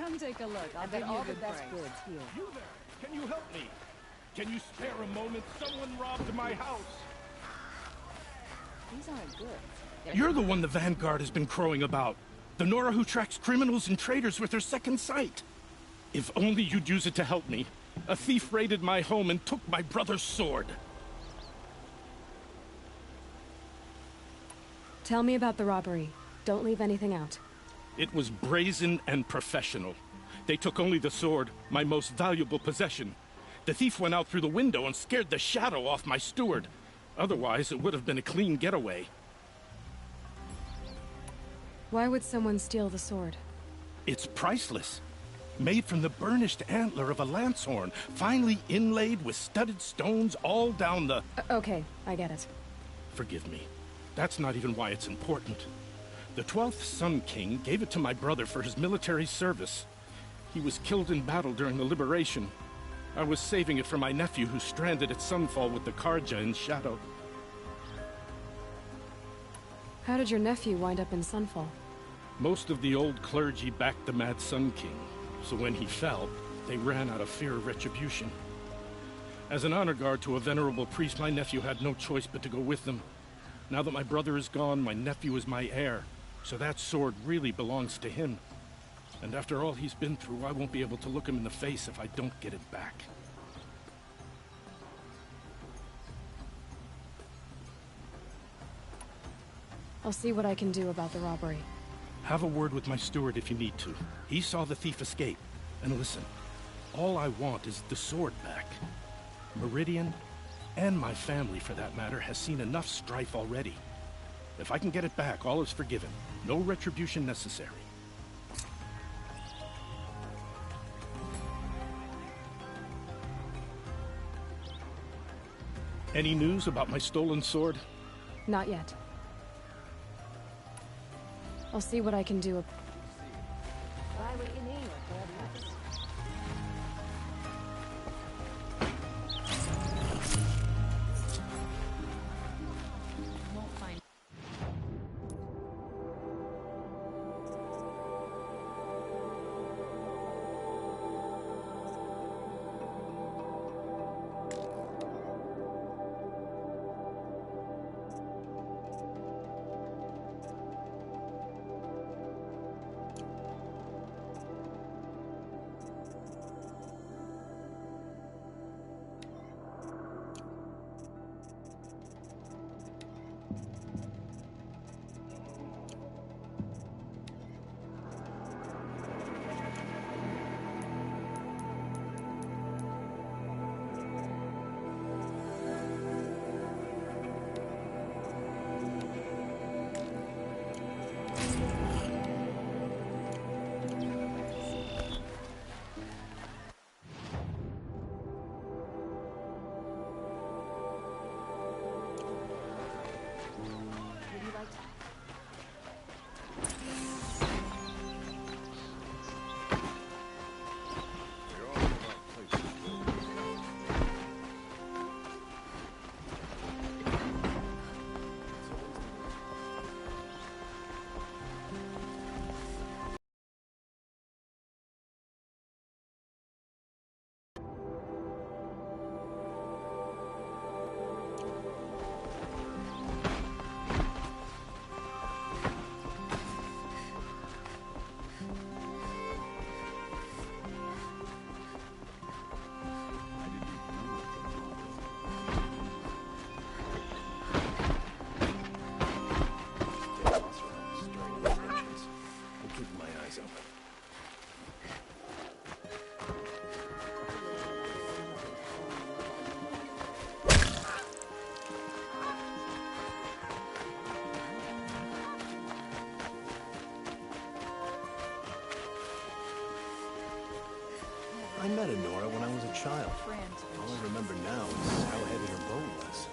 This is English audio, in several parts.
Come take a look. I'll give you all a the good best price. goods here. You there! Can you help me? Can you spare a moment? Someone robbed my house! These aren't good. You're the one the Vanguard has been crowing about. The Nora who tracks criminals and traitors with her second sight. If only you'd use it to help me. A thief raided my home and took my brother's sword. Tell me about the robbery. Don't leave anything out. It was brazen and professional. They took only the sword, my most valuable possession. The thief went out through the window and scared the shadow off my steward. Otherwise, it would have been a clean getaway. Why would someone steal the sword? It's priceless. Made from the burnished antler of a lancehorn, finely inlaid with studded stones all down the... Okay, I get it. Forgive me. That's not even why it's important. The 12th Sun King gave it to my brother for his military service. He was killed in battle during the Liberation. I was saving it for my nephew who's stranded at Sunfall with the Karja in Shadow. How did your nephew wind up in Sunfall? Most of the old clergy backed the Mad Sun King, so when he fell, they ran out of fear of retribution. As an honor guard to a venerable priest, my nephew had no choice but to go with them. Now that my brother is gone, my nephew is my heir, so that sword really belongs to him. And after all he's been through, I won't be able to look him in the face if I don't get it back. I'll see what I can do about the robbery. Have a word with my steward if you need to. He saw the thief escape. And listen, all I want is the sword back. Meridian, and my family for that matter, has seen enough strife already. If I can get it back, all is forgiven. No retribution necessary. Any news about my stolen sword? Not yet. I'll see what I can do. Buy what you need. Won't find. I met Nora when I was a child. All I remember now is how heavy her bow was.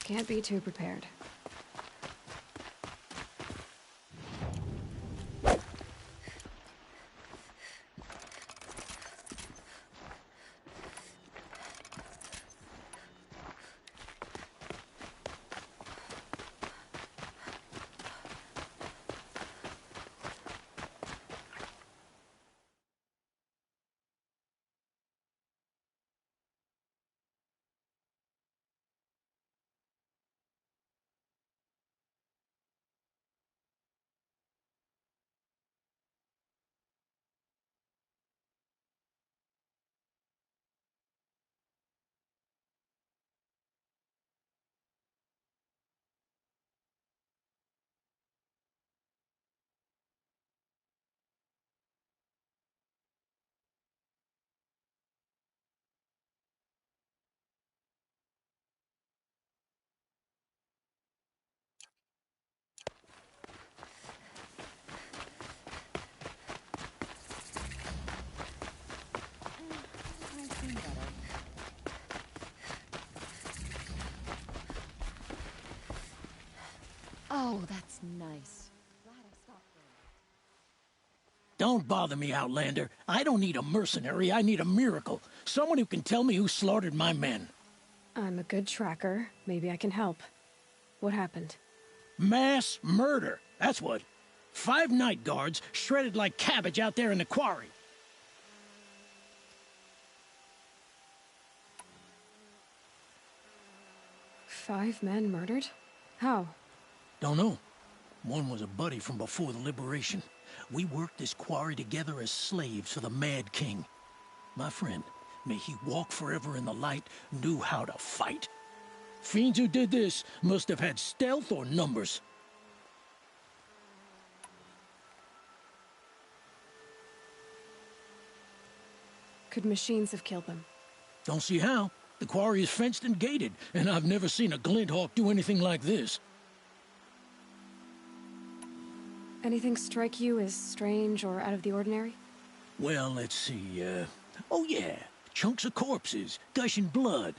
Can't be too prepared. Don't bother me, Outlander. I don't need a mercenary, I need a miracle. Someone who can tell me who slaughtered my men. I'm a good tracker. Maybe I can help. What happened? Mass murder, that's what. 5 night guards shredded like cabbage out there in the quarry. Five men murdered? How? Don't know. One was a buddy from before the liberation. We worked this quarry together as slaves for the Mad King. My friend, may he walk forever in the light, knew how to fight. Fiends who did this must have had stealth or numbers. Could machines have killed them? Don't see how. The quarry is fenced and gated, and I've never seen a Glinthawk do anything like this. Anything strike you as strange or out of the ordinary? Well, let's see, oh yeah, chunks of corpses, gushing blood.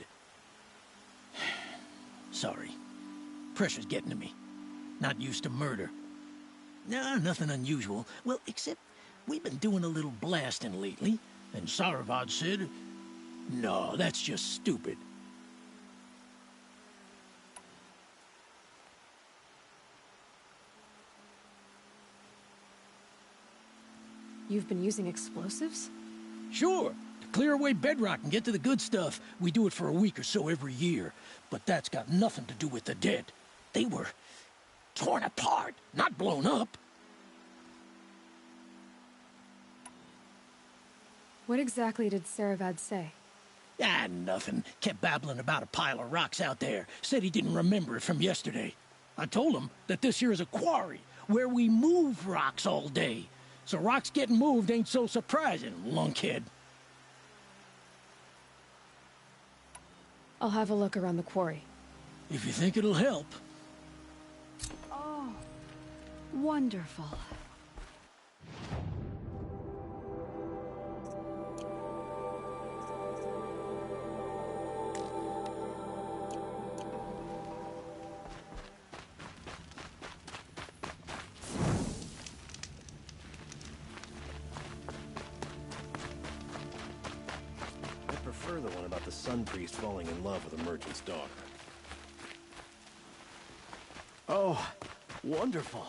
Sorry. Pressure's getting to me. Not used to murder. Nah, nothing unusual. Well, except we've been doing a little blasting lately, and Saravad said, no, that's just stupid. You've been using explosives? Sure, to clear away bedrock and get to the good stuff. We do it for a week or so every year. But that's got nothing to do with the dead. They were torn apart, not blown up. What exactly did Saravad say? Ah, nothing. Kept babbling about a pile of rocks out there. Said he didn't remember it from yesterday. I told him that this here is a quarry, where we move rocks all day. So rocks getting moved ain't so surprising, lunkhead. I'll have a look around the quarry. If you think it'll help. Oh, wonderful. I prefer the one about the Sun Priest falling in love with a merchant's daughter. Oh, wonderful.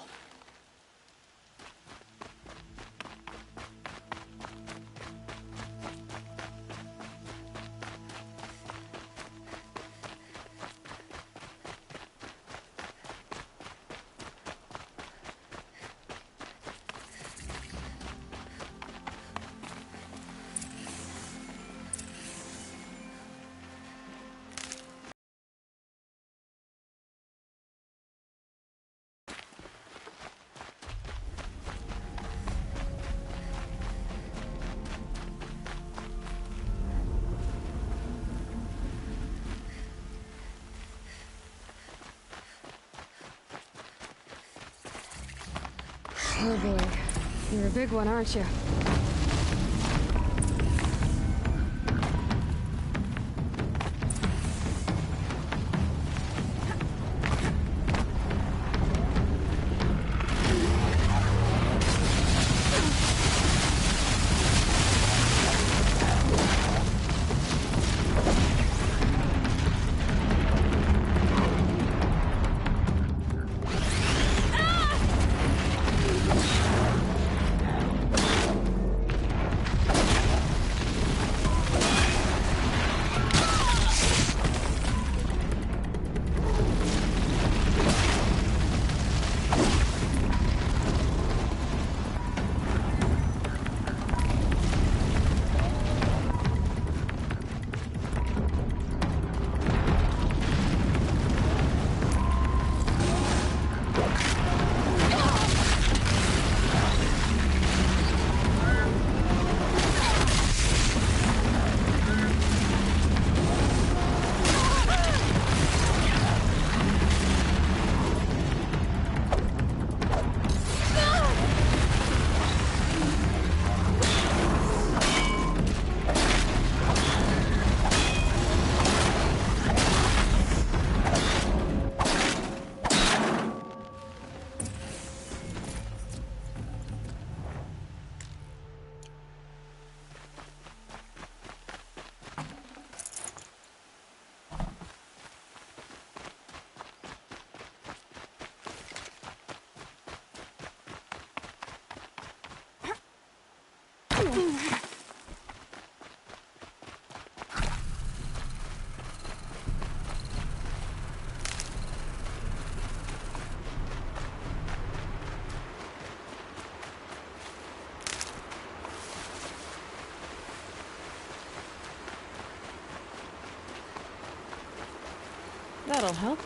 Oh boy. You're a big one, aren't you? That'll help.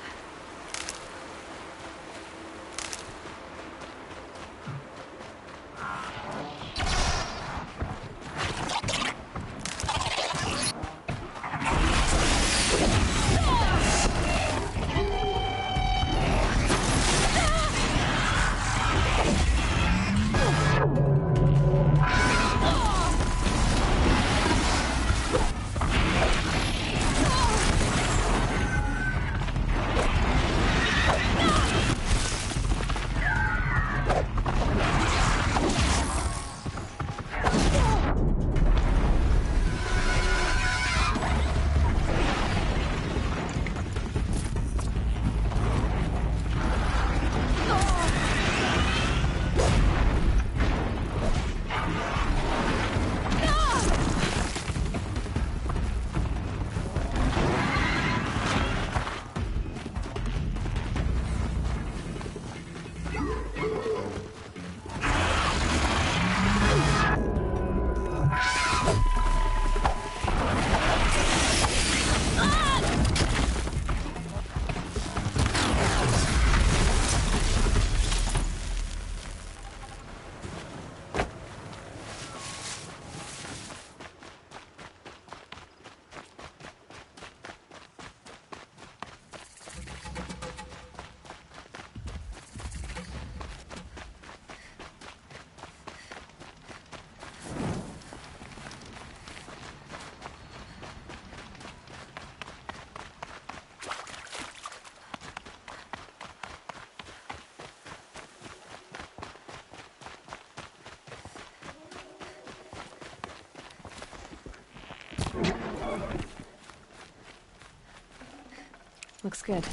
Looks good.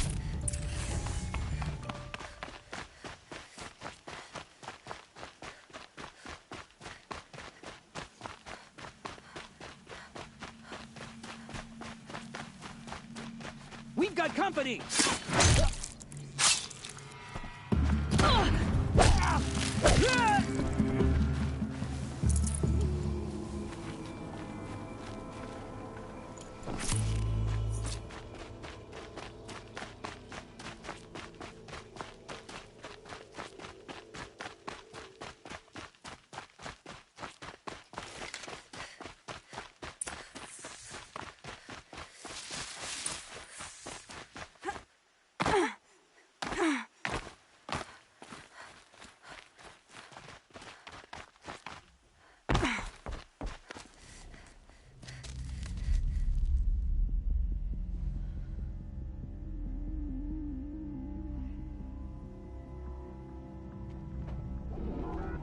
We've got company!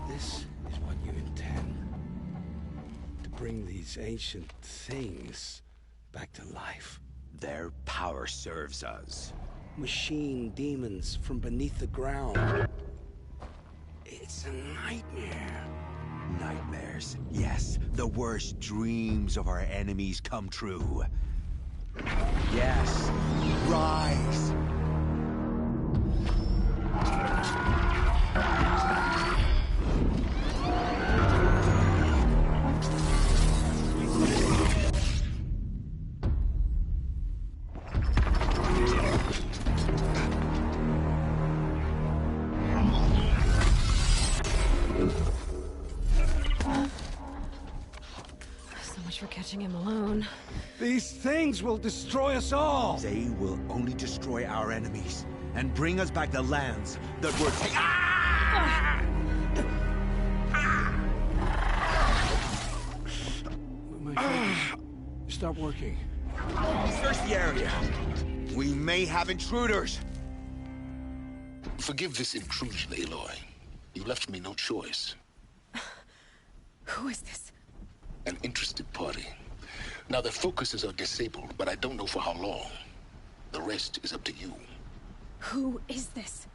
This is what you intend. To bring these ancient things back to life. Their power serves us. Machine demons from beneath the ground. It's a nightmare. Nightmares. Yes, the worst dreams of our enemies come true. Yes, rise! So much for catching him alone. These things will destroy us all! They will only destroy our enemies and bring us back the lands that were taken. My fingers stop working. Search the area. We may have intruders. Forgive this intrusion, Aloy. You left me no choice. Who is this? An interested party. Now, their focuses are disabled, but I don't know for how long. The rest is up to you. Who is this?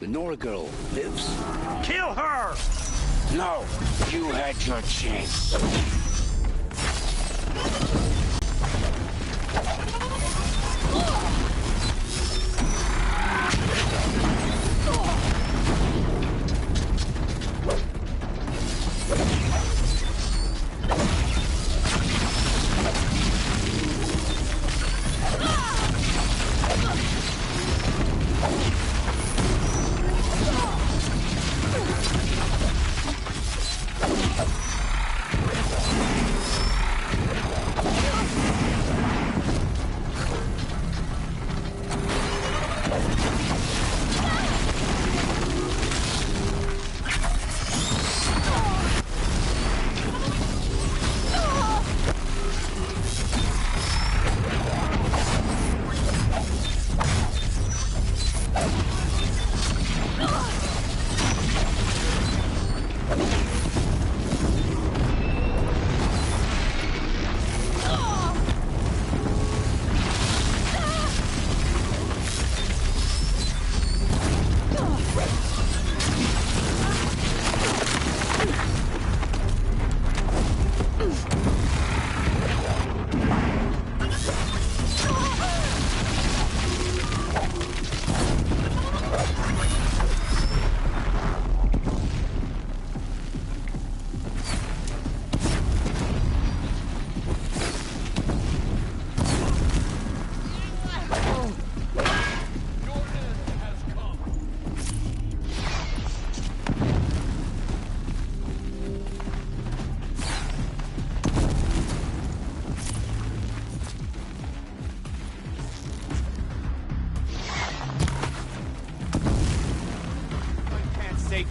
The Nora girl lives. Kill her! No! You had your chance.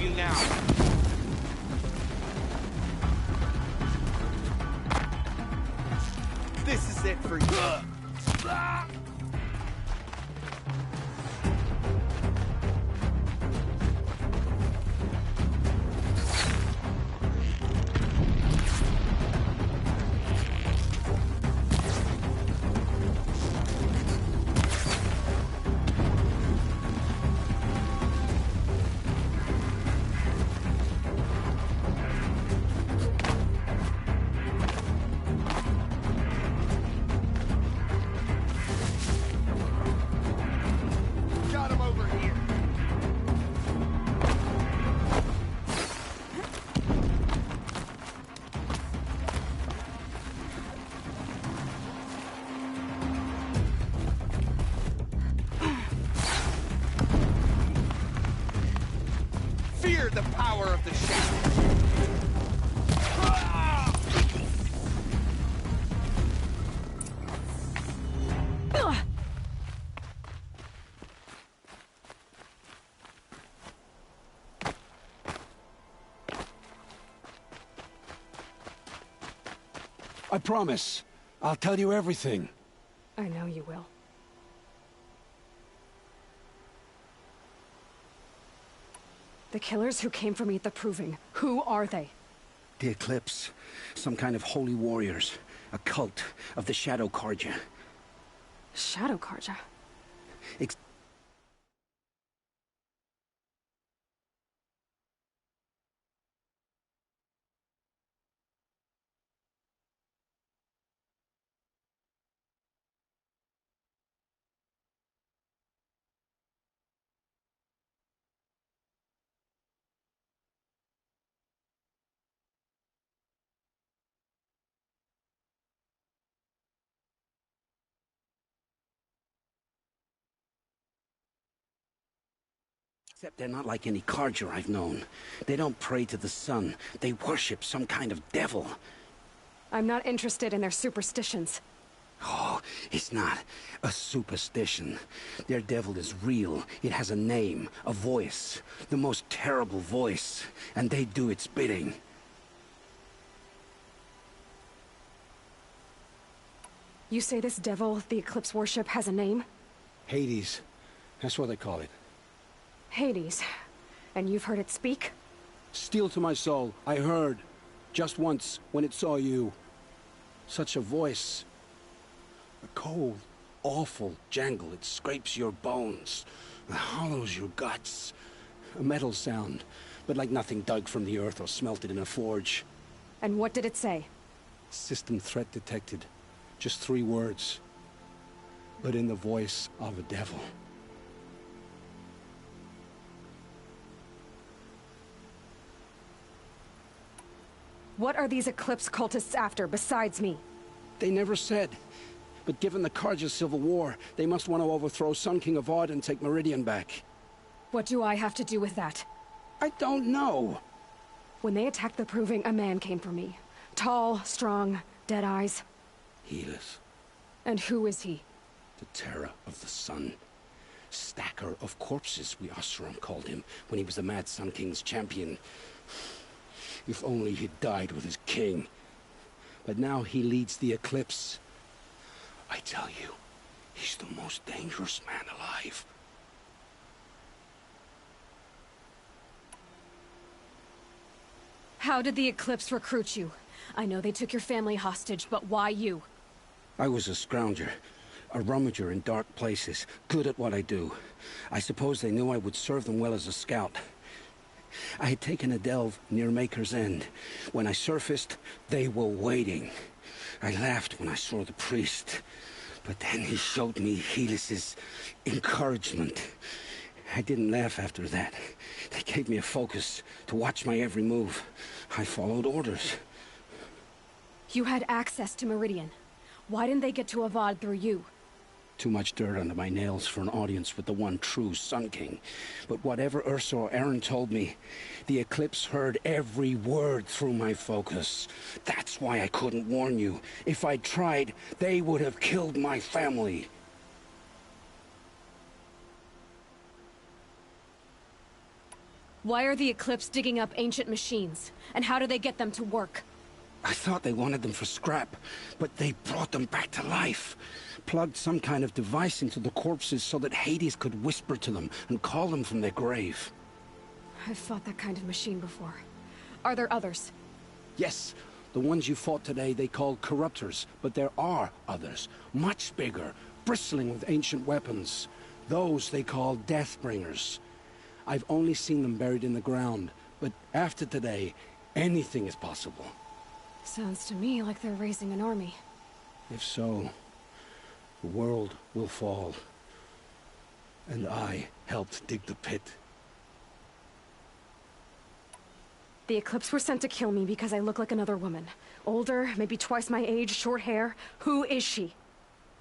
you now. This is it for you. Got him over here. Fear the power of the shadow. I promise. I'll tell you everything. I know you will. The killers who came for me at the Proving, who are they? The Eclipse. Some kind of holy warriors. A cult of the Shadow Carja. Shadow Carja? Except they're not like any Carja I've known. They don't pray to the sun. They worship some kind of devil. I'm not interested in their superstitions. Oh, it's not a superstition. Their devil is real. It has a name, a voice. The most terrible voice. And they do its bidding. You say this devil the Eclipse worship has a name? Hades. That's what they call it. Hades. And you've heard it speak? Steel to my soul. I heard. Just once, when it saw you. Such a voice. A cold, awful jangle. It scrapes your bones. It hollows your guts. A metal sound, but like nothing dug from the earth or smelted in a forge. And what did it say? System threat detected. Just 3 words. But in the voice of a devil. What are these Eclipse cultists after, besides me? They never said. But given the Carja civil war, they must want to overthrow Sun King Avad and take Meridian back. What do I have to do with that? I don't know. When they attacked the Proving, a man came for me. Tall, strong, dead eyes. Helis. And who is he? The terror of the sun. Stacker of corpses, we Oseram called him, when he was the Mad Sun King's champion. If only he'd died with his king. But now he leads the Eclipse. I tell you, he's the most dangerous man alive. How did the Eclipse recruit you? I know they took your family hostage, but why you? I was a scrounger. A rummager in dark places. Good at what I do. I suppose they knew I would serve them well as a scout. I had taken a delve near Maker's End. When I surfaced, they were waiting. I laughed when I saw the priest. But then he showed me Helis's encouragement. I didn't laugh after that. They gave me a focus to watch my every move. I followed orders. You had access to Meridian. Why didn't they get to Avad through you? Too much dirt under my nails for an audience with the one true Sun King. But whatever Ursa or Aaron told me, the Eclipse heard every word through my focus. That's why I couldn't warn you. If I'd tried, they would have killed my family. Why are the Eclipse digging up ancient machines? And how do they get them to work? I thought they wanted them for scrap, but they brought them back to life. Plugged some kind of device into the corpses so that Hades could whisper to them and call them from their grave. I've fought that kind of machine before. Are there others? Yes, the ones you fought today they called Corruptors, but there are others, much bigger, bristling with ancient weapons. Those they call Deathbringers. I've only seen them buried in the ground, but after today, anything is possible. Sounds to me like they're raising an army. If so, the world will fall. And I helped dig the pit. The Eclipse were sent to kill me because I look like another woman. Older, maybe twice my age, short hair. Who is she?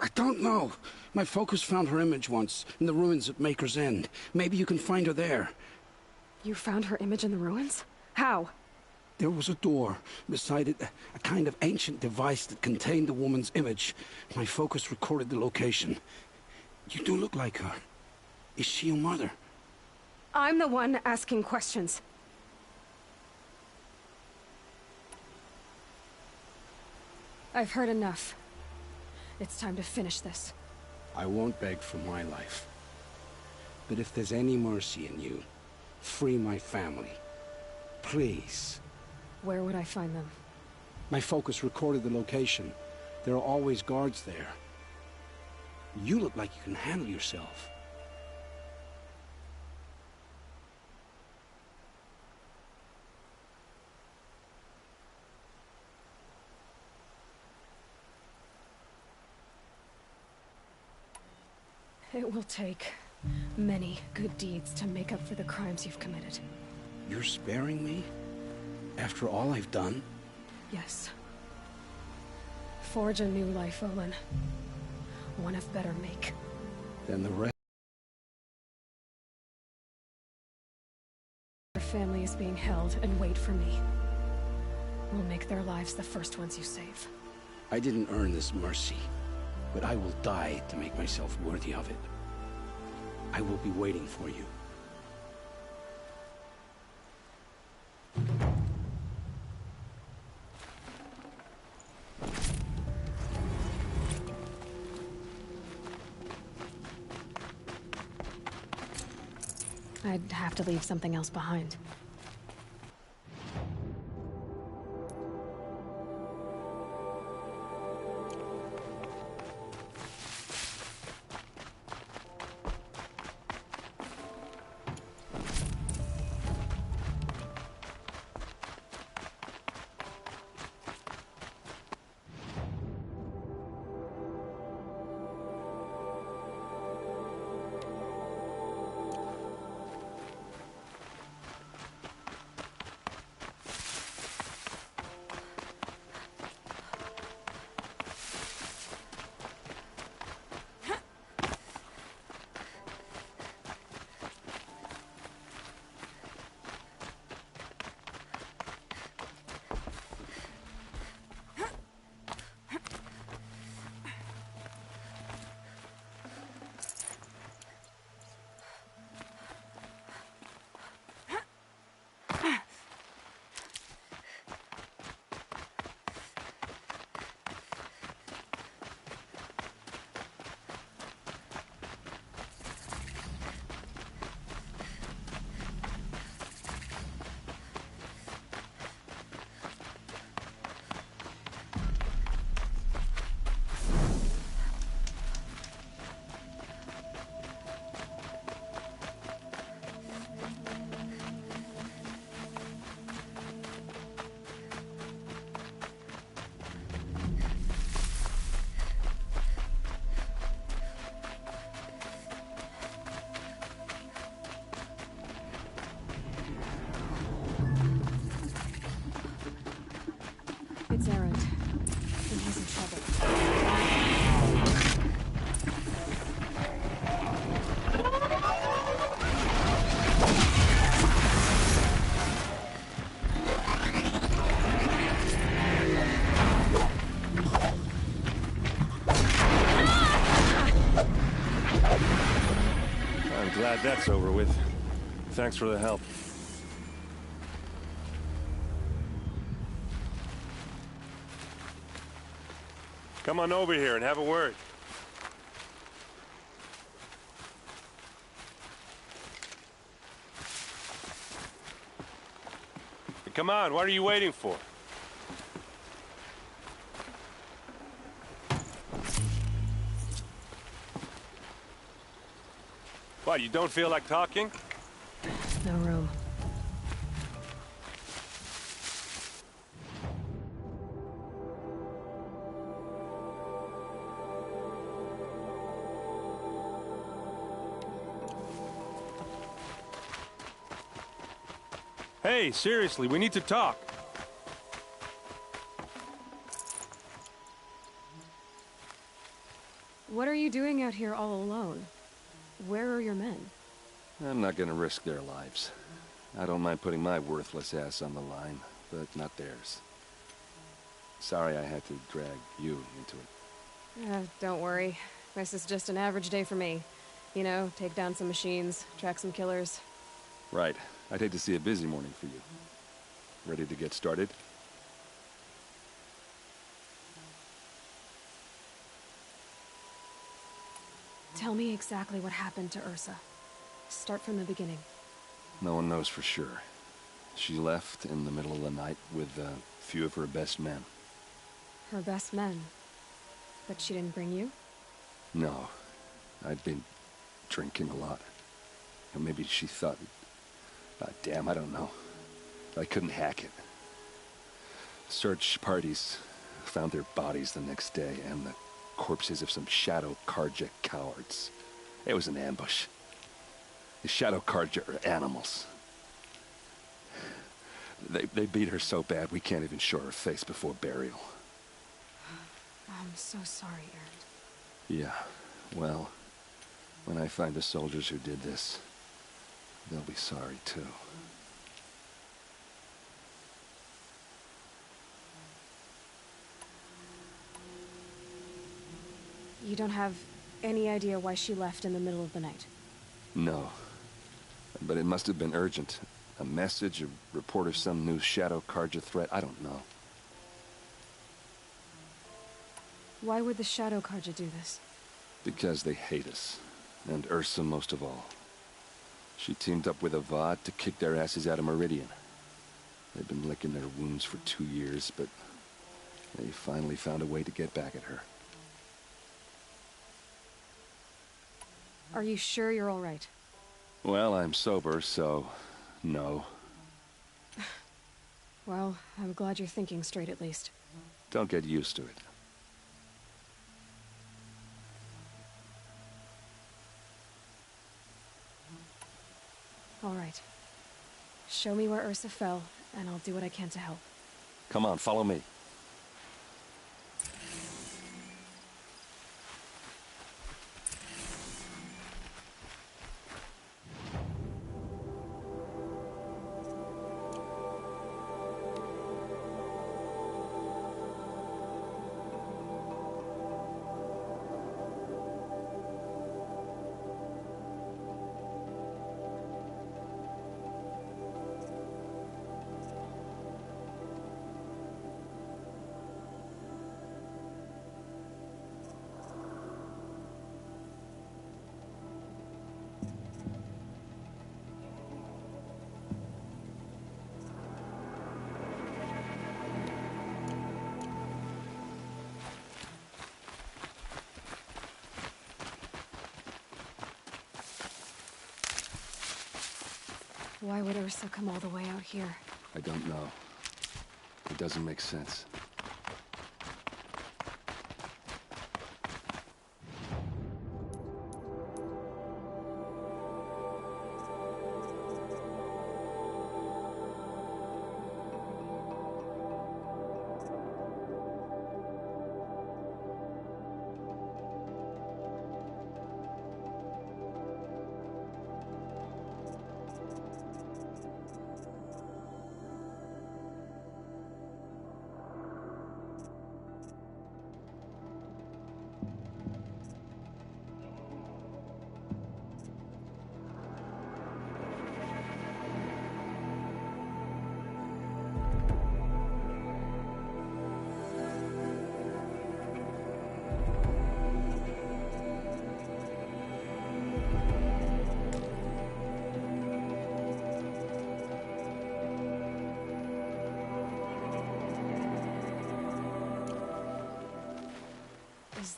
I don't know. My focus found her image once, in the ruins at Maker's End. Maybe you can find her there. You found her image in the ruins? How? There was a door. Beside it, a kind of ancient device that contained the woman's image. My focus recorded the location. You do look like her. Is she your mother? I'm the one asking questions. I've heard enough. It's time to finish this. I won't beg for my life. But if there's any mercy in you, free my family. Please. Where would I find them? My focus recorded the location. There are always guards there. You look like you can handle yourself. It will take many good deeds to make up for the crimes you've committed. You're sparing me? After all I've done? Yes. Forge a new life, Olin. One of better make. Then the rest... Your family is being held and wait for me. We'll make their lives the first ones you save. I didn't earn this mercy, but I will die to make myself worthy of it. I will be waiting for you. I'd have to leave something else behind. It's Erend. And he's in trouble. I'm glad that's over with. Thanks for the help. Come on over here and have a word. Come on, what are you waiting for? What, you don't feel like talking? No room. Hey, seriously, we need to talk. What are you doing out here all alone? Where are your men? I'm not gonna risk their lives. I don't mind putting my worthless ass on the line, but not theirs. Sorry I had to drag you into it. Don't worry. This is just an average day for me. You know, take down some machines, track some killers. Right. I'd hate to see a busy morning for you. Ready to get started? Tell me exactly what happened to Ursa. Start from the beginning. No one knows for sure. She left in the middle of the night with a few of her best men. Her best men? But she didn't bring you? No. I'd been drinking a lot. Or maybe she thought... damn, I don't know. I couldn't hack it. Search parties found their bodies the next day, and the corpses of some Shadow Carja cowards. It was an ambush. The Shadow Carja are animals. They beat her so bad we can't even show her face before burial. I'm so sorry, Erend. Yeah, well, when I find the soldiers who did this, they'll be sorry too. You don't have any idea why she left in the middle of the night? No. But it must have been urgent. A message, a report of some new Shadow Carja threat, I don't know. Why would the Shadow Carja do this? Because they hate us. And Ursa most of all. She teamed up with Avad to kick their asses out of Meridian. They've been licking their wounds for 2 years, but they finally found a way to get back at her. Are you sure you're all right? Well, I'm sober, so... no. Well, I'm glad you're thinking straight at least. Don't get used to it. All right. Show me where Ursa fell, and I'll do what I can to help. Come on, follow me. Why would Ursa come all the way out here? I don't know. It doesn't make sense.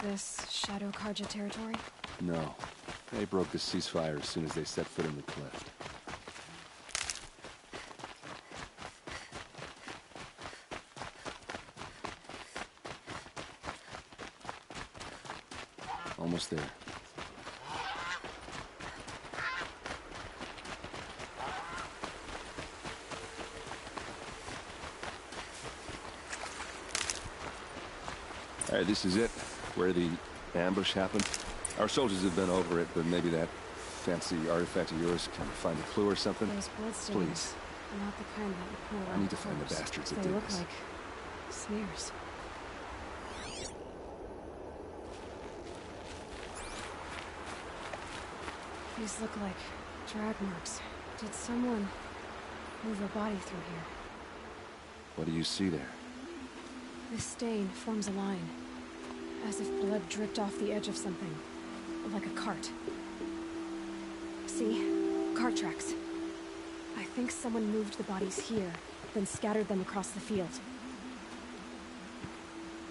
this Shadow Karja territory? No. They broke the ceasefire as soon as they set foot in the cleft. Almost there. All right, this is it, where the ambush happened. Our soldiers have been over it, but maybe that fancy artifact of yours can find a clue or something. Those bloodstains. Please. Not the kind that would pull I need to find the bastards that They did look this. like smears. These look like drag marks. Did someone move a body through here? What do you see there? This stain forms a line, as if blood dripped off the edge of something, like a cart. See? Cart tracks. I think someone moved the bodies here, then scattered them across the field.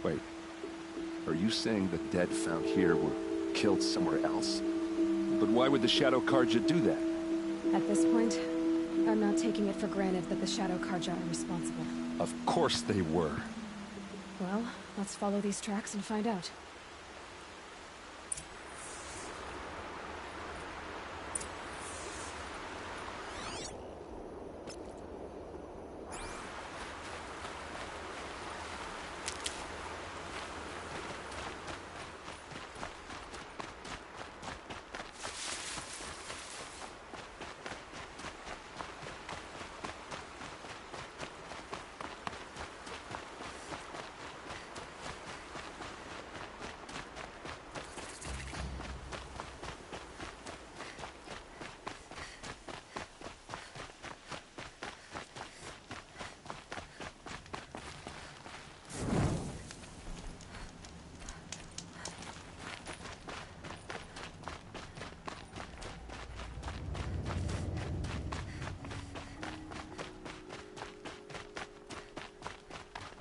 Wait. Are you saying the dead found here were killed somewhere else? But why would the Shadow Karja do that? At this point, I'm not taking it for granted that the Shadow Karja are responsible. Of course they were. Well, let's follow these tracks and find out.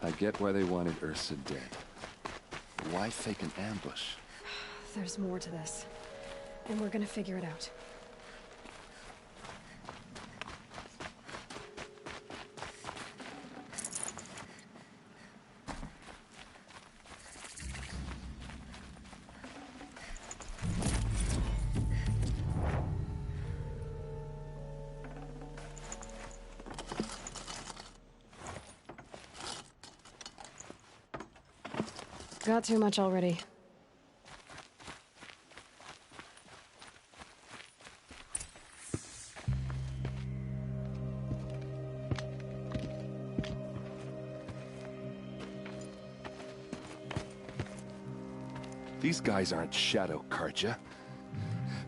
I get why they wanted Ursa dead. But why fake an ambush? There's more to this, and we're gonna figure it out. Got too much already. These guys aren't Shadow Karja.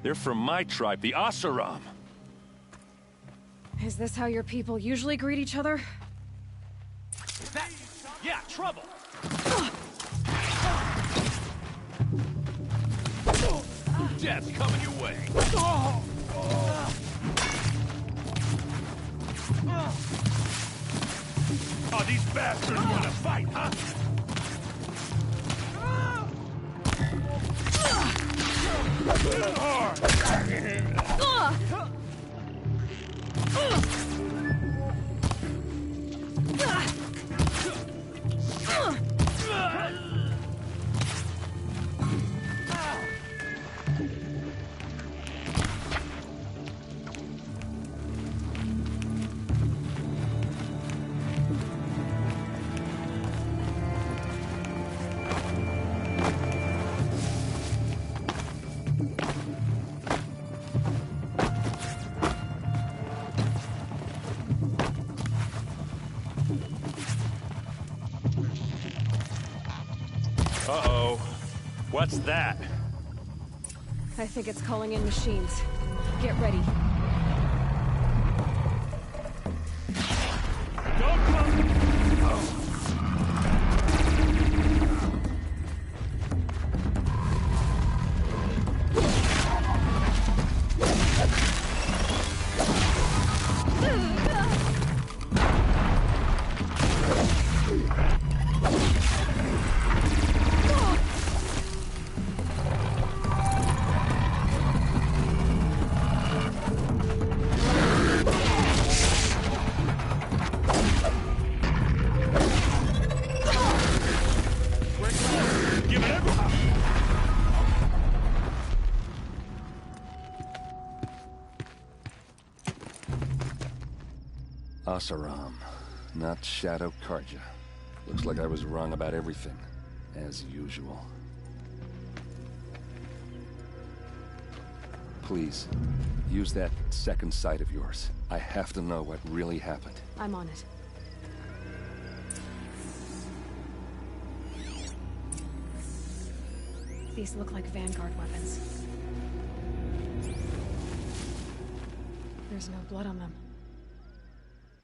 They're from my tribe, the Oseram. Is this how your people usually greet each other? Yeah, trouble! Death coming your way! Oh, these bastards want to fight, huh? Uh-oh. What's that? I think it's calling in machines. Get ready. Don't come! Oseram, not Shadow Carja. Looks like I was wrong about everything, as usual. Please, use that second sight of yours. I have to know what really happened. I'm on it. These look like Vanguard weapons. There's no blood on them.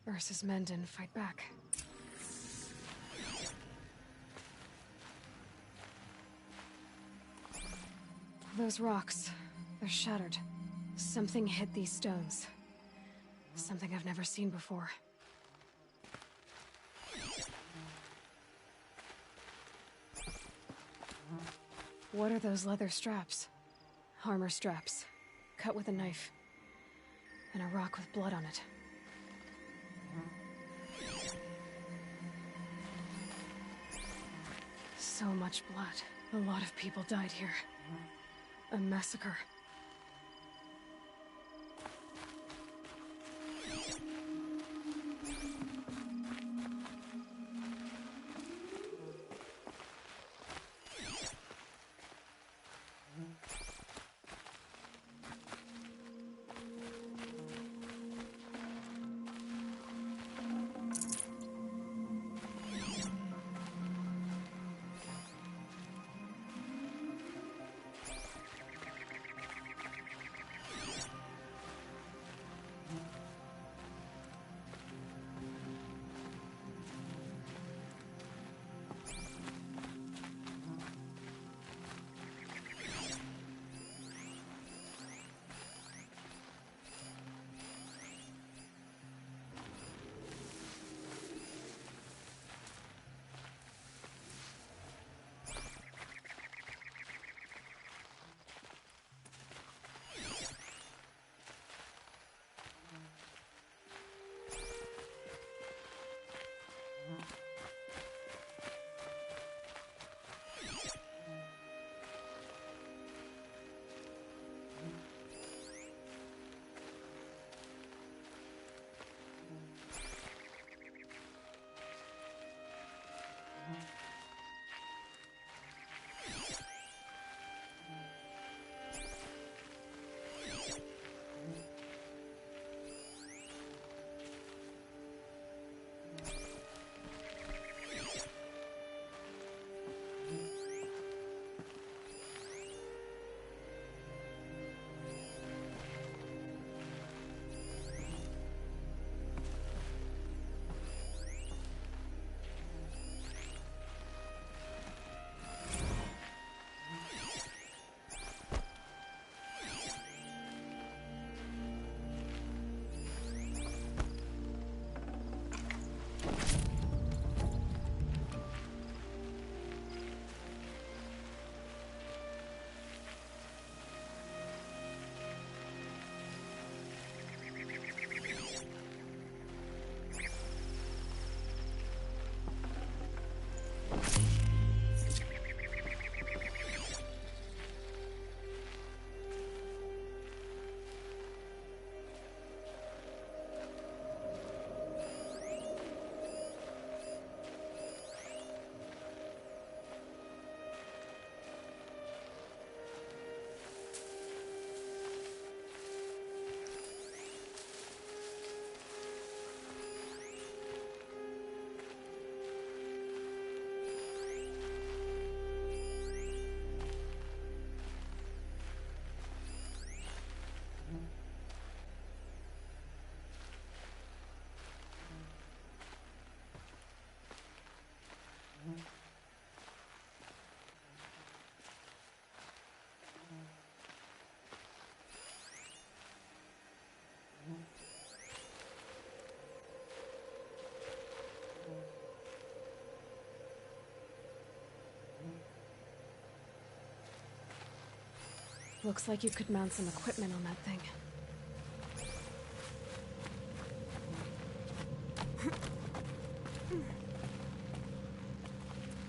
Ursa's men didn't fight back. Those rocks, they're shattered. Something hit these stones. Something I've never seen before. What are those leather straps? Armor straps, cut with a knife. And a rock with blood on it. So much blood. A lot of people died here. A massacre. Looks like you could mount some equipment on that thing.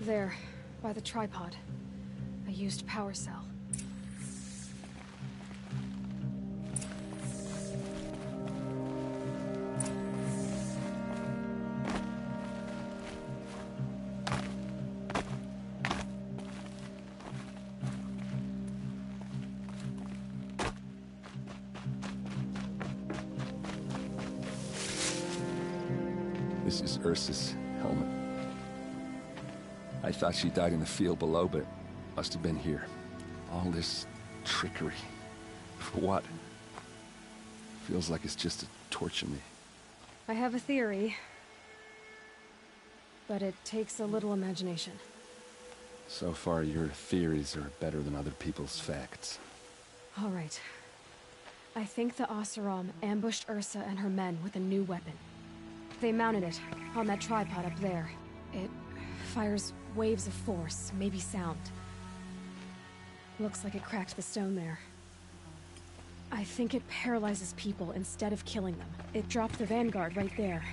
There, by the tripod. A used power cell. This is Ursa's helmet. I thought she died in the field below, but must have been here. All this trickery. For what? Feels like it's just to torture me. I have a theory, but it takes a little imagination. So far, your theories are better than other people's facts. All right. I think the Oseram ambushed Ursa and her men with a new weapon. They mounted it on that tripod up there. It fires waves of force, maybe sound. Looks like it cracked the stone there. I think it paralyzes people instead of killing them. It dropped the vanguard right there.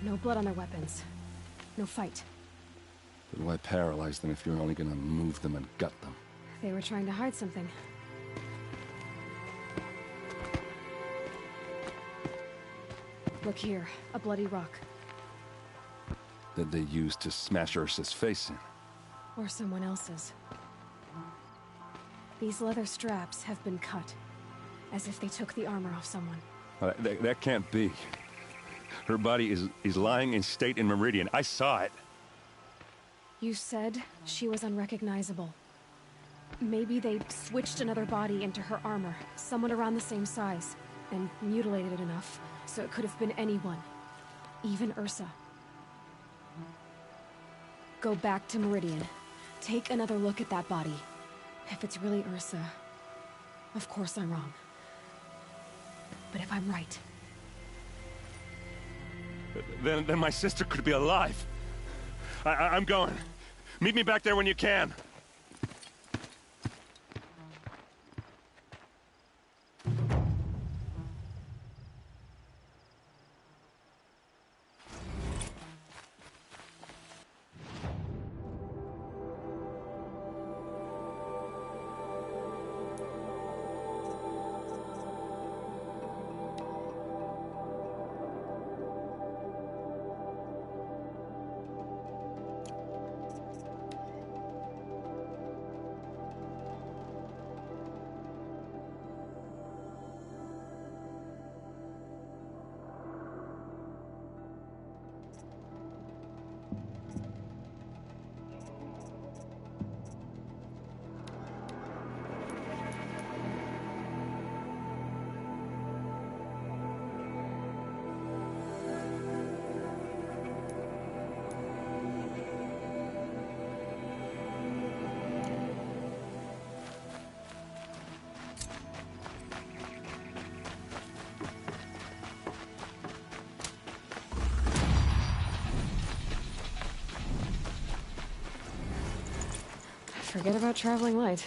No blood on their weapons. No fight. Then why paralyze them if you're only gonna move them and gut them? They were trying to hide something. Look here, a bloody rock. That they used to smash Ursa's face in. Or someone else's. These leather straps have been cut, as if they took the armor off someone. That can't be. Her body is lying in state in Meridian. I saw it. You said she was unrecognizable. Maybe they switched another body into her armor, someone around the same size, and mutilated it enough, so it could have been anyone. Even Ursa. Go back to Meridian. Take another look at that body. If it's really Ursa, of course I'm wrong. But if I'm right... Then my sister could be alive. I'm going. Meet me back there when you can. Forget about traveling light.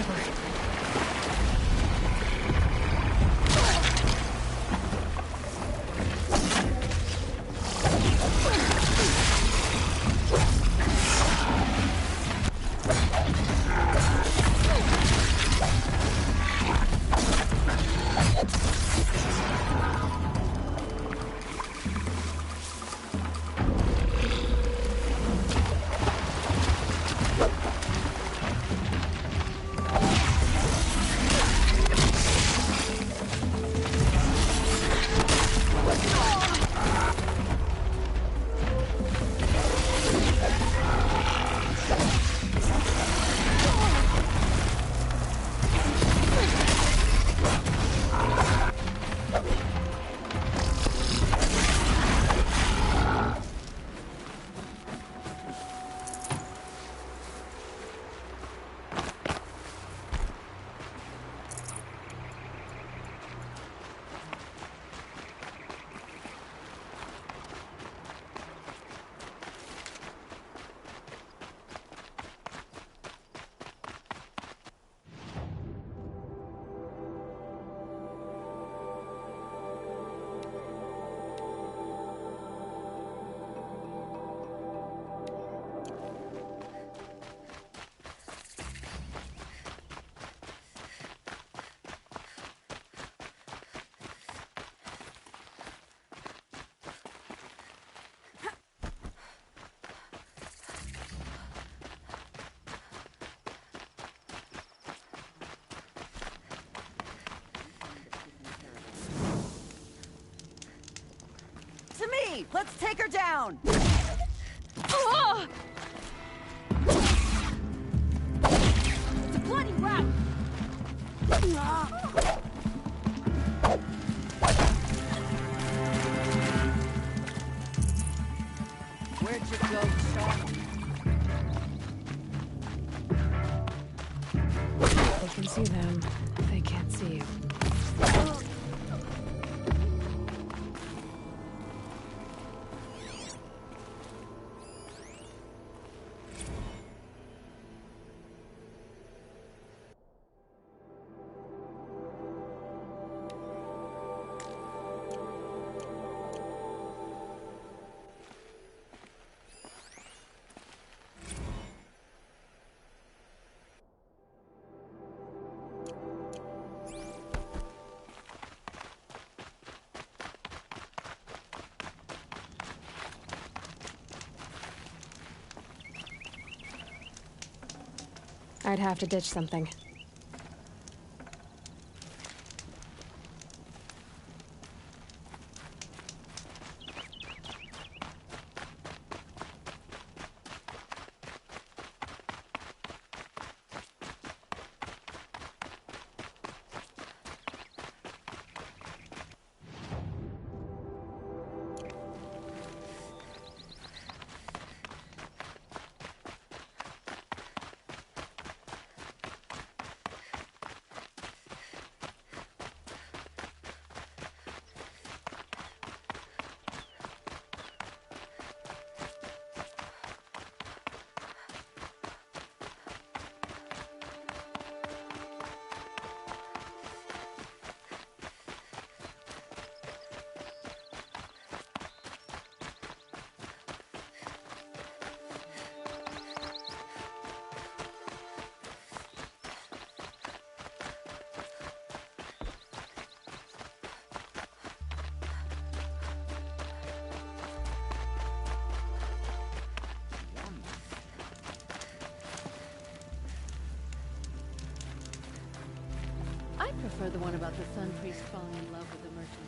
Clever. To me! Let's take her down! It's a bloody rout! Where'd you go, Sean? They can see them. They can't see you. I'd have to ditch something. I prefer the one about the Sun Priest falling in love with the merchant.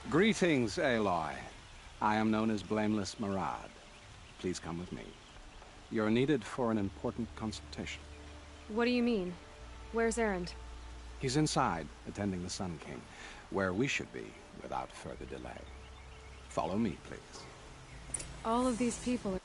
Greetings, Aloy. I am known as Blameless Marad. Please come with me. You're needed for an important consultation. What do you mean? Where's Erend? He's inside, attending the Sun King, where we should be without further delay. Follow me, please. All of these people are...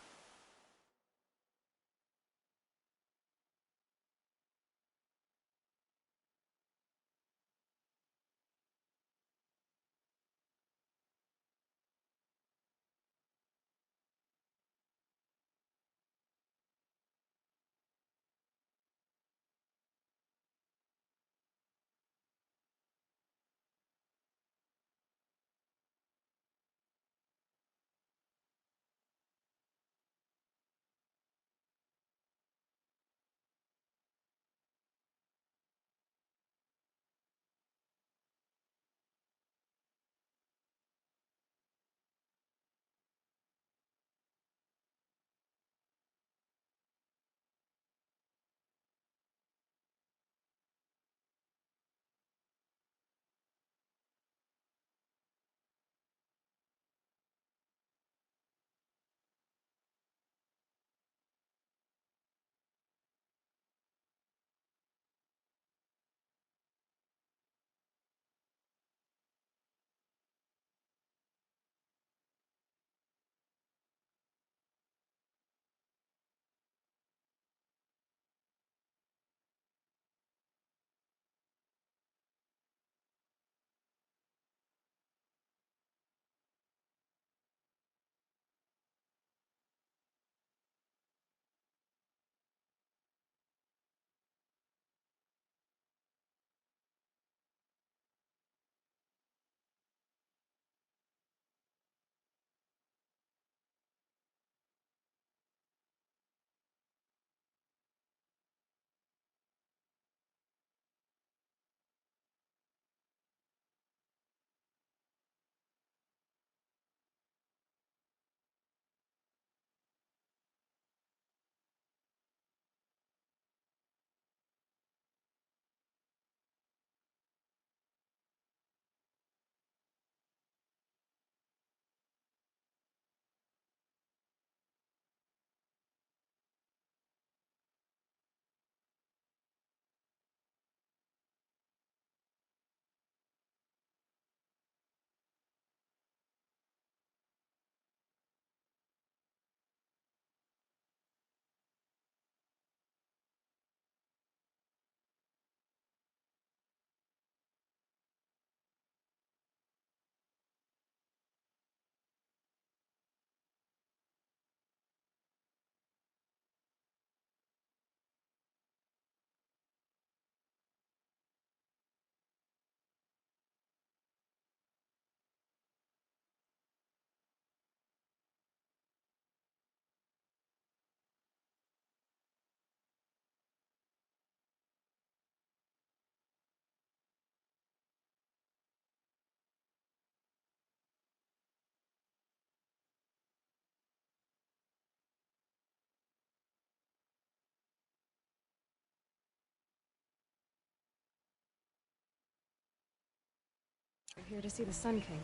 here to see the Sun King.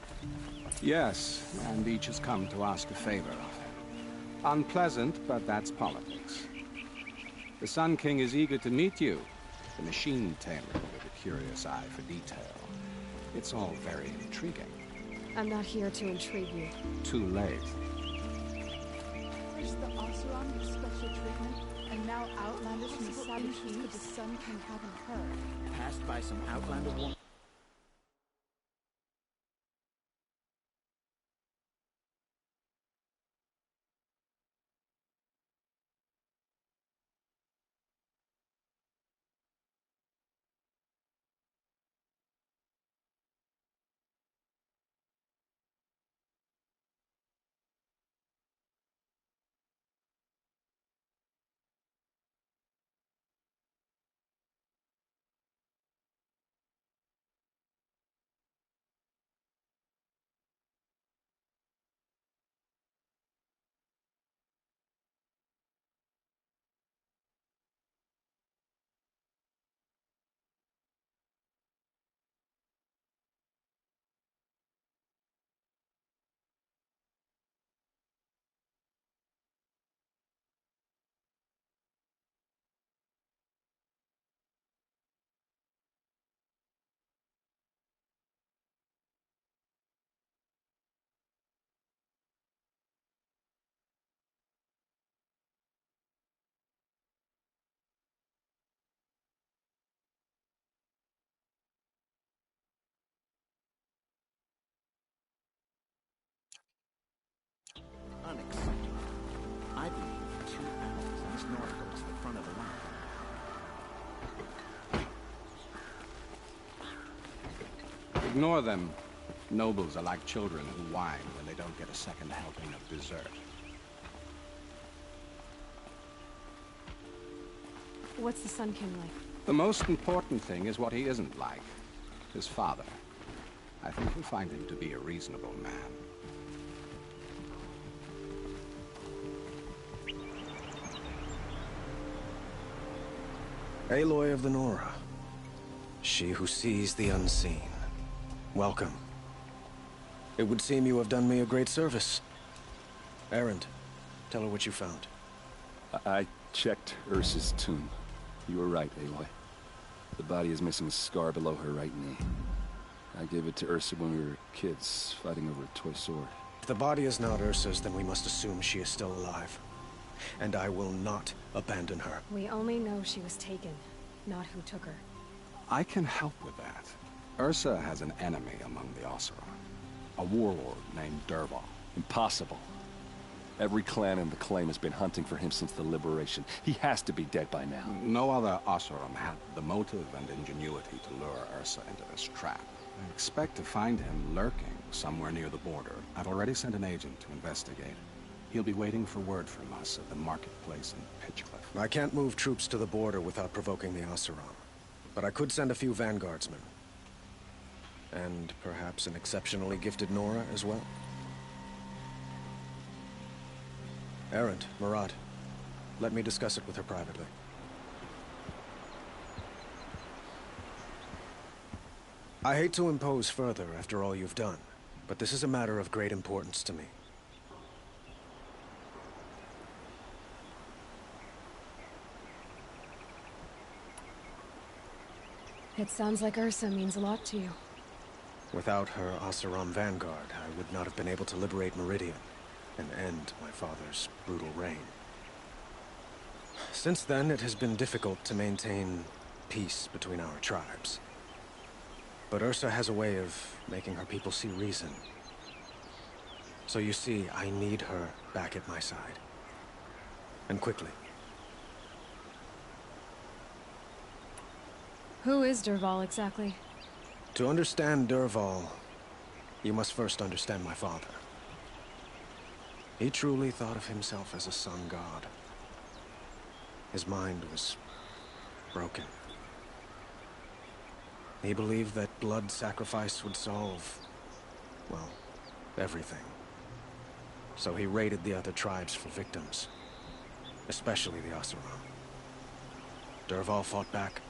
Yes, and each has come to ask a favor of him. Unpleasant, but that's politics. The Sun King is eager to meet you, the machine tamer with a curious eye for detail. It's all very intriguing. I'm not here to intrigue you. Too late. First the Oseram with special treatment, and now Outlanders from the Savage East the Sun King haven't heard. Passed by some Outlander woman. Ignore them. Nobles are like children who whine when they don't get a second helping of dessert. What's the Sun King like? The most important thing is what he isn't like. His father. I think you'll find him to be a reasonable man. Aloy of the Nora. She who sees the unseen. Welcome. It would seem you have done me a great service. Erend, tell her what you found. I checked Ursa's tomb. You were right, Aloy. The body is missing a scar below her right knee. I gave it to Ursa when we were kids, fighting over a toy sword. If the body is not Ursa's, then we must assume she is still alive. And I will not abandon her. We only know she was taken, not who took her. I can help with that. Ursa has an enemy among the Oseram. A warlord named Dervahl. Impossible. Every clan in the Claim has been hunting for him since the Liberation. He has to be dead by now. No other Oseram had the motive and ingenuity to lure Ursa into this trap. I expect to find him lurking somewhere near the border. I've already sent an agent to investigate. He'll be waiting for word from us at the marketplace in Pitchcliff. I can't move troops to the border without provoking the Oseram. But I could send a few vanguardsmen. And perhaps an exceptionally gifted Nora as well. Erend, Murad, let me discuss it with her privately. I hate to impose further after all you've done, but this is a matter of great importance to me. It sounds like Ursa means a lot to you. Without her Oseram vanguard, I would not have been able to liberate Meridian and end my father's brutal reign. Since then, it has been difficult to maintain peace between our tribes. But Ursa has a way of making her people see reason. So you see, I need her back at my side. And quickly. Who is Dervahl exactly? To understand Dervahl, you must first understand my father. He truly thought of himself as a sun god. His mind was broken. He believed that blood sacrifice would solve, well, everything. So he raided the other tribes for victims, especially the Oseram. Dervahl fought back.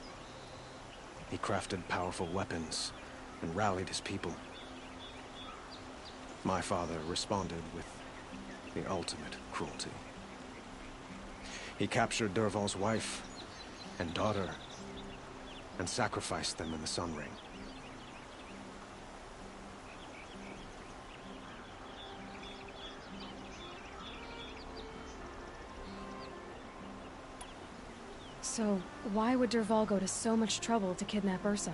He crafted powerful weapons and rallied his people. My father responded with the ultimate cruelty. He captured Dervahl's wife and daughter and sacrificed them in the Sun Ring. So, why would Dervahl go to so much trouble to kidnap Ursa?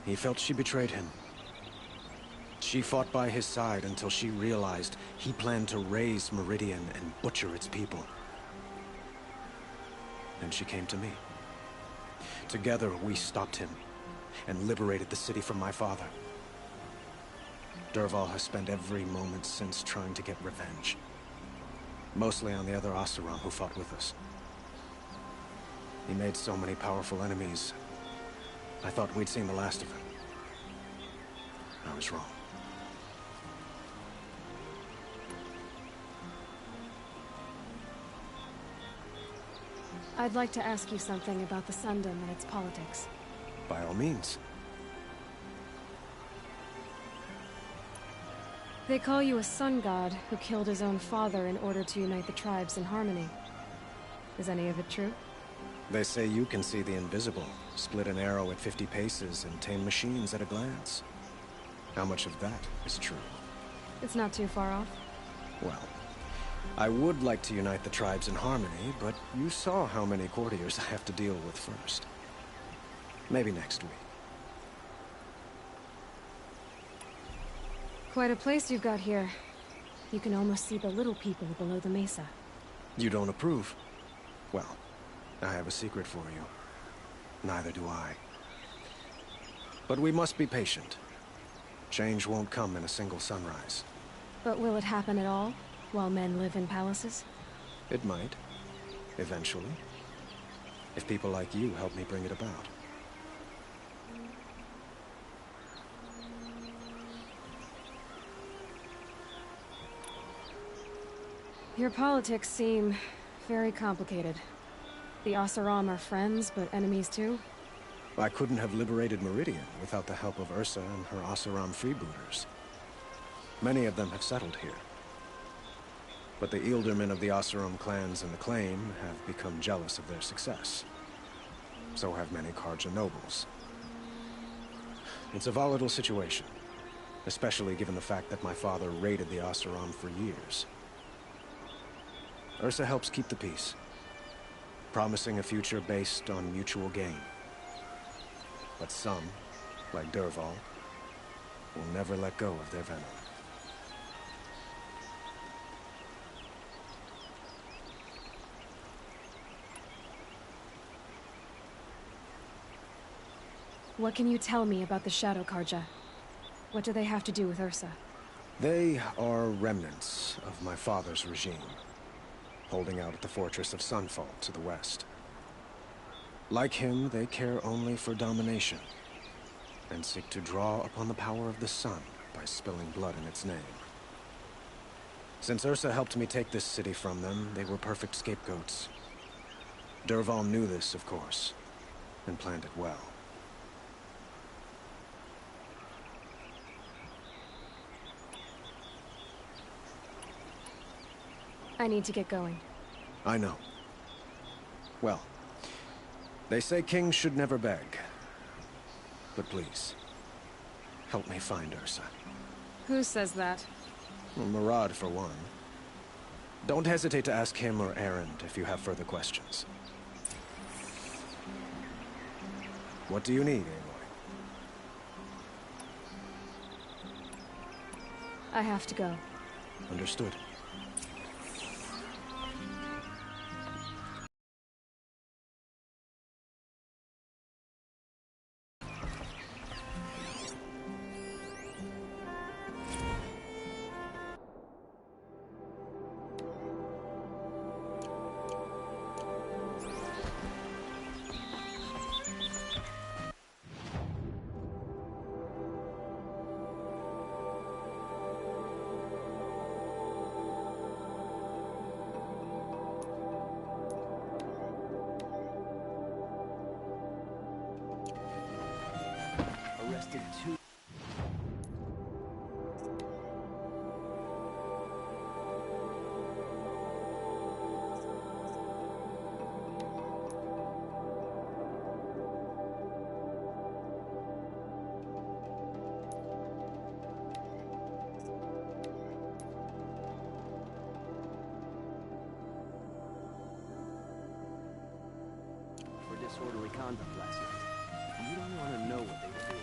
He felt she betrayed him. She fought by his side until she realized he planned to raise Meridian and butcher its people. Then she came to me. Together, we stopped him and liberated the city from my father. Dervahl has spent every moment since trying to get revenge. Mostly on the other Oseram who fought with us. He made so many powerful enemies. I thought we'd seen the last of him. I was wrong. I'd like to ask you something about the Sundom and its politics. By all means. They call you a sun god who killed his own father in order to unite the tribes in harmony. Is any of it true? They say you can see the invisible, split an arrow at 50 paces, and tame machines at a glance. How much of that is true? It's not too far off. Well, I would like to unite the tribes in harmony, but you saw how many courtiers I have to deal with first. Maybe next week. Quite a place you've got here. You can almost see the little people below the mesa. You don't approve? Well, I have a secret for you. Neither do I. But we must be patient. Change won't come in a single sunrise. But will it happen at all, while men live in palaces? It might. Eventually. If people like you help me bring it about. Your politics seem very complicated. The Oseram are friends, but enemies too? I couldn't have liberated Meridian without the help of Ursa and her Oseram freebooters. Many of them have settled here. But the Ealdormen of the Oseram clans in the Claim have become jealous of their success. So have many Carja nobles. It's a volatile situation, especially given the fact that my father raided the Oseram for years. Ursa helps keep the peace, promising a future based on mutual gain. But some, like Dervahl, will never let go of their venom. What can you tell me about the Shadow Carja? What do they have to do with Ursa? They are remnants of my father's regime, holding out at the fortress of Sunfall to the west. Like him, they care only for domination, and seek to draw upon the power of the sun by spilling blood in its name. Since Ursa helped me take this city from them, they were perfect scapegoats. Dervahl knew this, of course, and planned it well. I need to get going. I know. Well, they say kings should never beg. But please, help me find Ursa. Who says that? Well, Murad, for one. Don't hesitate to ask him or Erend if you have further questions. What do you need, Aloy? I have to go. Understood. Arrested two. For disorderly conduct last night. You don't want to know what they were doing.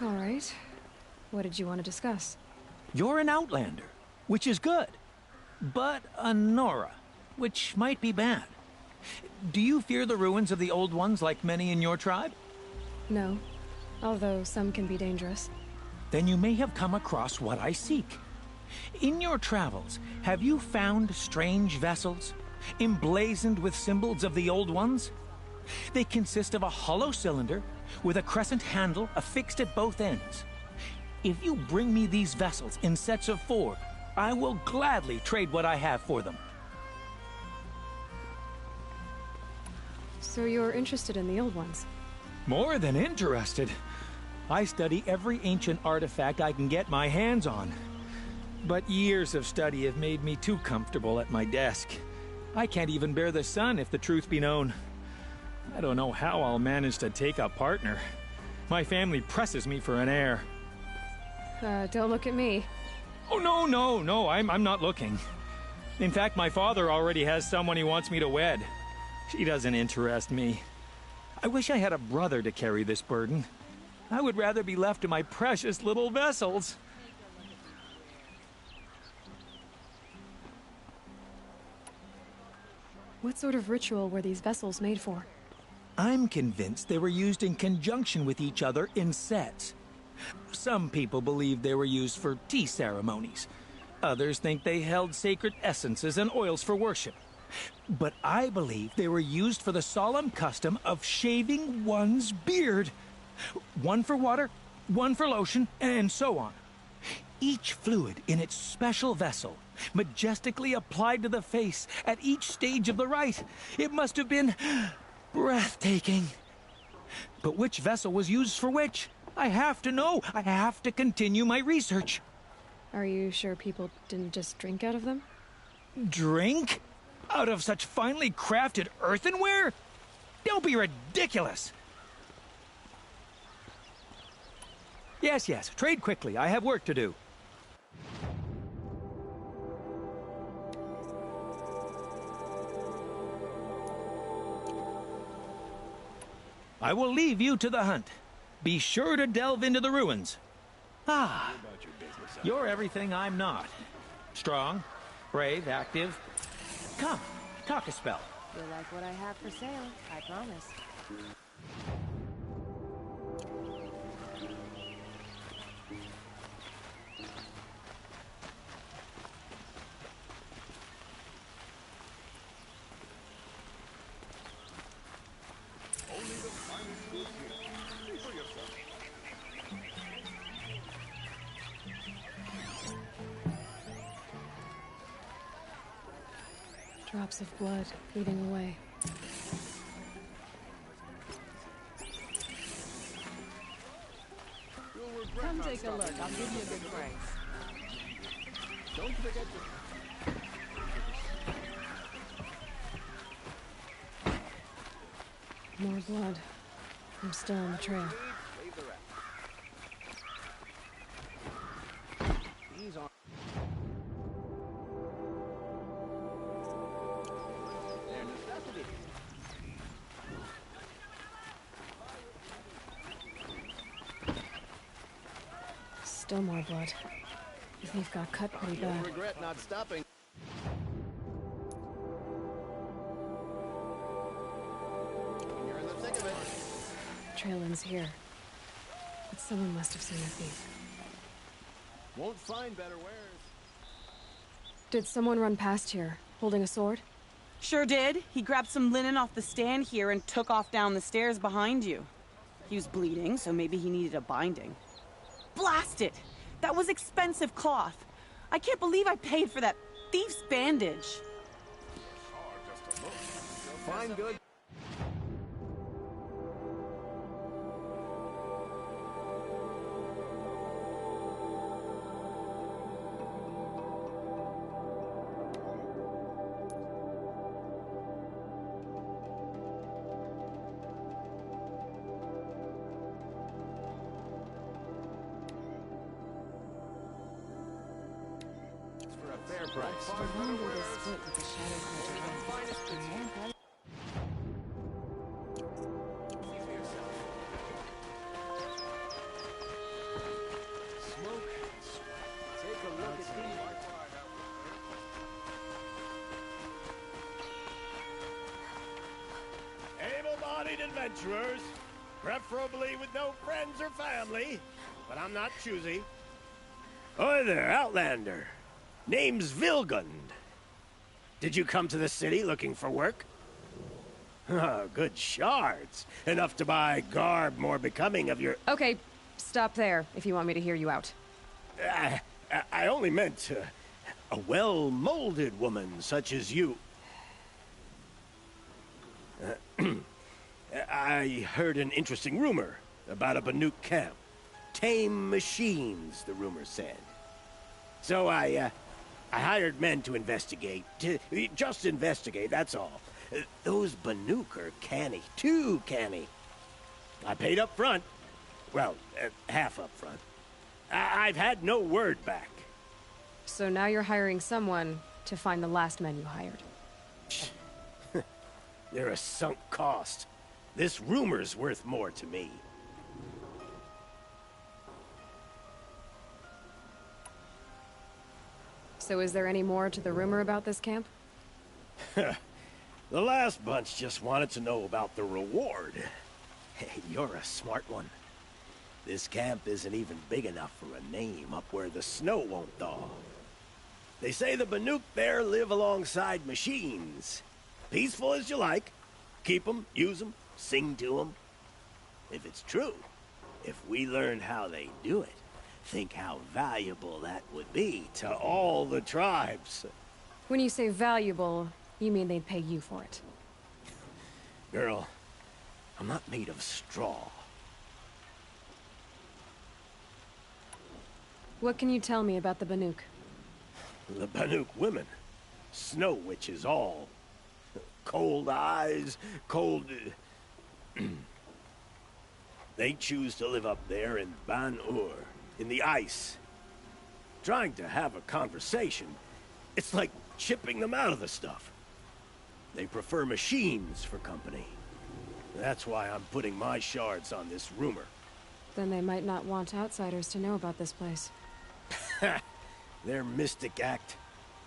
All right. What did you want to discuss? You're an outlander, which is good. But a Nora, which might be bad. Do you fear the ruins of the Old Ones like many in your tribe? No, although some can be dangerous. Then you may have come across what I seek. In your travels, have you found strange vessels, emblazoned with symbols of the Old Ones? They consist of a hollow cylinder with a crescent handle affixed at both ends. If you bring me these vessels in sets of 4, I will gladly trade what I have for them. So you're interested in the Old Ones? More than interested. I study every ancient artifact I can get my hands on. But years of study have made me too comfortable at my desk. I can't even bear the sun, if the truth be known. I don't know how I'll manage to take a partner. My family presses me for an heir. Don't look at me. Oh, no, I'm not looking. In fact, my father already has someone he wants me to wed. She doesn't interest me. I wish I had a brother to carry this burden. I would rather be left to my precious little vessels. What sort of ritual were these vessels made for? I'm convinced they were used in conjunction with each other in sets. Some people believe they were used for tea ceremonies. Others think they held sacred essences and oils for worship. But I believe they were used for the solemn custom of shaving one's beard. One for water, one for lotion, and so on. Each fluid in its special vessel, majestically applied to the face at each stage of the rite. It must have been breathtaking. But which vessel was used for which? I have to know. I have to continue my research. Are you sure people didn't just drink out of them? Drink? Out of such finely crafted earthenware? Don't be ridiculous. Yes, trade quickly. I have work to do. I will leave you to the hunt. Be sure to delve into the ruins. Ah, you're everything I'm not. Strong, brave, active. Come, talk a spell. You'll like what I have for sale, I promise. Drops of blood leading away. Come take a look. I'll give you a good price. Don't forget to... More blood. I'm still on the trail. These are... They're necessities. Still more blood. This leaf got cut pretty bad. You'll regret not stopping. You're in the thick of it. Trail ends here. But someone must have seen the thief. Won't find better wares. Did someone run past here, holding a sword? Sure did. He grabbed some linen off the stand here and took off down the stairs behind you. He was bleeding, so maybe he needed a binding. Blast it! That was expensive cloth. I can't believe I paid for that thief's bandage. Fine, good. Fair price. The lumber is split with the shadow creature. adventurers. Preferably with no friends or family, but I'm not choosy. Oi there, Outlander. Name's Vilgund. Did you come to the city looking for work? Oh, good shards. Enough to buy garb more becoming of your... Okay, stop there if you want me to hear you out. I only meant a well-molded woman such as you. I heard an interesting rumor about a Banuk camp. Tame machines, the rumor said. So I hired men to investigate. Just investigate, that's all. Those Banuk are canny, too canny. I paid up front. Well, half up front. I've had no word back. So now you're hiring someone to find the last men you hired. They're a sunk cost. This rumor's worth more to me. So is there any more to the rumor about this camp? The last bunch just wanted to know about the reward. Hey, you're a smart one. This camp isn't even big enough for a name up where the snow won't thaw. They say the Banuk there live alongside machines. Peaceful as you like. Keep them, use them, sing to them. If it's true, if we learn how they do it, think how valuable that would be to all the tribes. When you say valuable, you mean they'd pay you for it. Girl, I'm not made of straw. What can you tell me about the Banuk? The Banuk women. Snow witches all. Cold eyes, cold... They choose to live up there in Ban-Ur, in the ice. Trying to have a conversation, it's like chipping them out of the stuff. They prefer machines for company. That's why I'm putting my shards on this rumor. Then they might not want outsiders to know about this place. Their mystic act.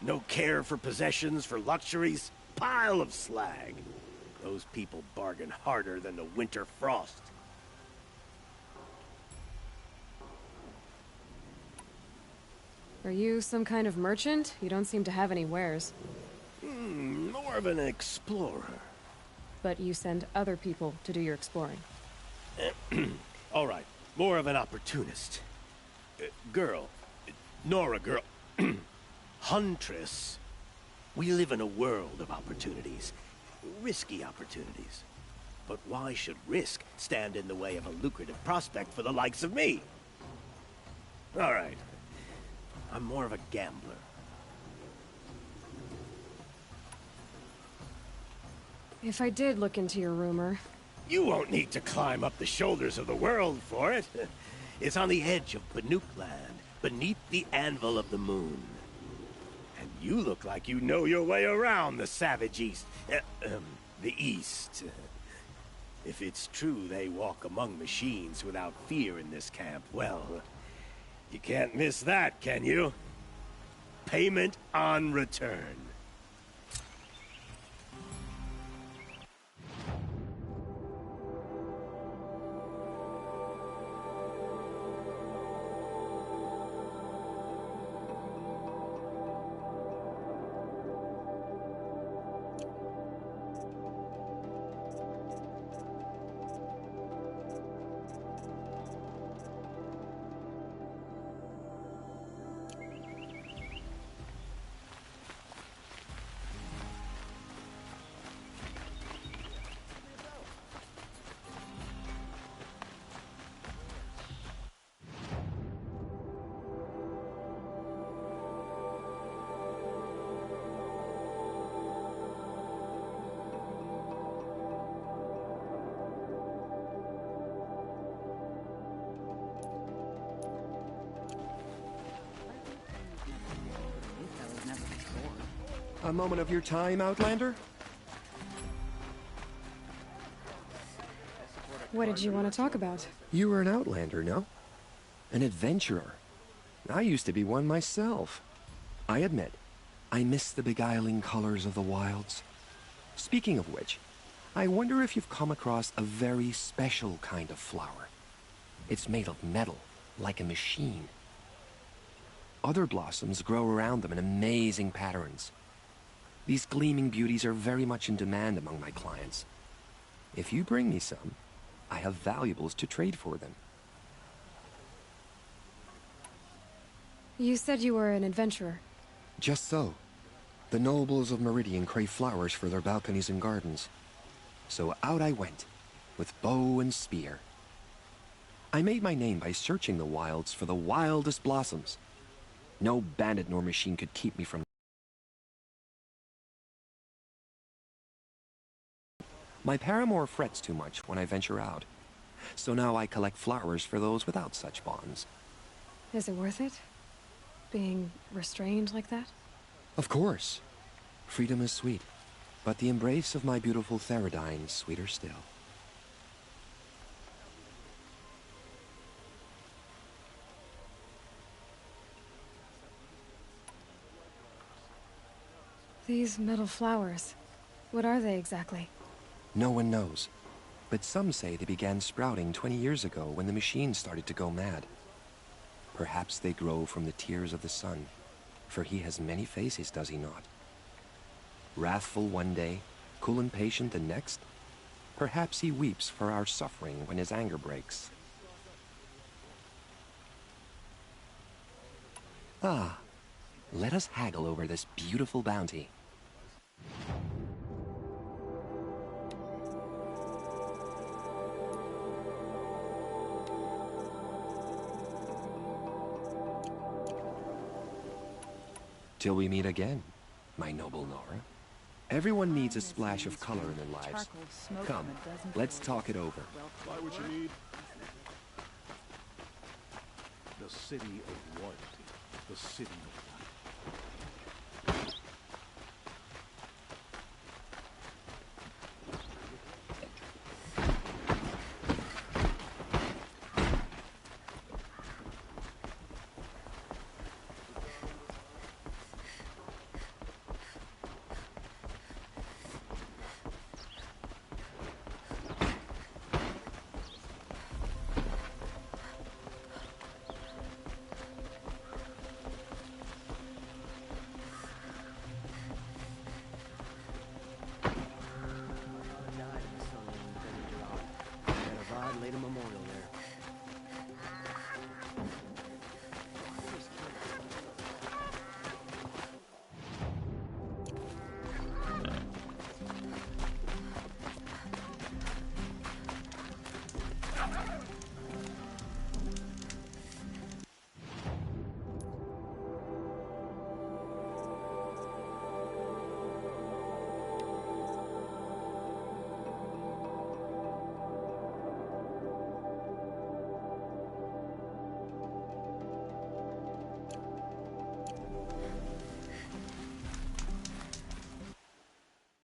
No care for possessions, for luxuries. Pile of slag. Those people bargain harder than the winter frost. Are you some kind of merchant? You don't seem to have any wares. More of an explorer. But you send other people to do your exploring. All right, more of an opportunist. Girl. Nora girl. Huntress. We live in a world of opportunities. Risky opportunities. But why should risk stand in the way of a lucrative prospect for the likes of me? All right. I'm more of a gambler. If I did look into your rumor... You won't need to climb up the shoulders of the world for it. It's on the edge of Banuk land, beneath the anvil of the moon. And you look like you know your way around the savage east. The east. If it's true they walk among machines without fear in this camp, well, you can't miss that, can you? Payment on return. A moment of your time, Outlander? What did you want to talk about? You were an Outlander, no? An adventurer. I used to be one myself. I admit, I miss the beguiling colors of the wilds. Speaking of which, I wonder if you've come across a very special kind of flower. It's made of metal, like a machine. Other blossoms grow around them in amazing patterns. These gleaming beauties are very much in demand among my clients. If you bring me some, I have valuables to trade for them. You said you were an adventurer. Just so. The nobles of Meridian crave flowers for their balconies and gardens. So out I went, with bow and spear. I made my name by searching the wilds for the wildest blossoms. No bandit nor machine could keep me from. My paramour frets too much when I venture out. So now I collect flowers for those without such bonds. Is it worth it? Being restrained like that? Of course. Freedom is sweet, but the embrace of my beautiful Theradine is sweeter still. These metal flowers, what are they exactly? No one knows, but some say they began sprouting 20 years ago when the machine started to go mad. Perhaps they grow from the tears of the sun, for he has many faces, does he not? Wrathful one day, cool and patient the next. Perhaps he weeps for our suffering when his anger breaks. Ah, let us haggle over this beautiful bounty. Till we meet again, my noble Nora. Everyone needs a splash of color in their lives. Come, let's talk it over. Buy what you need. The city of loyalty. The city of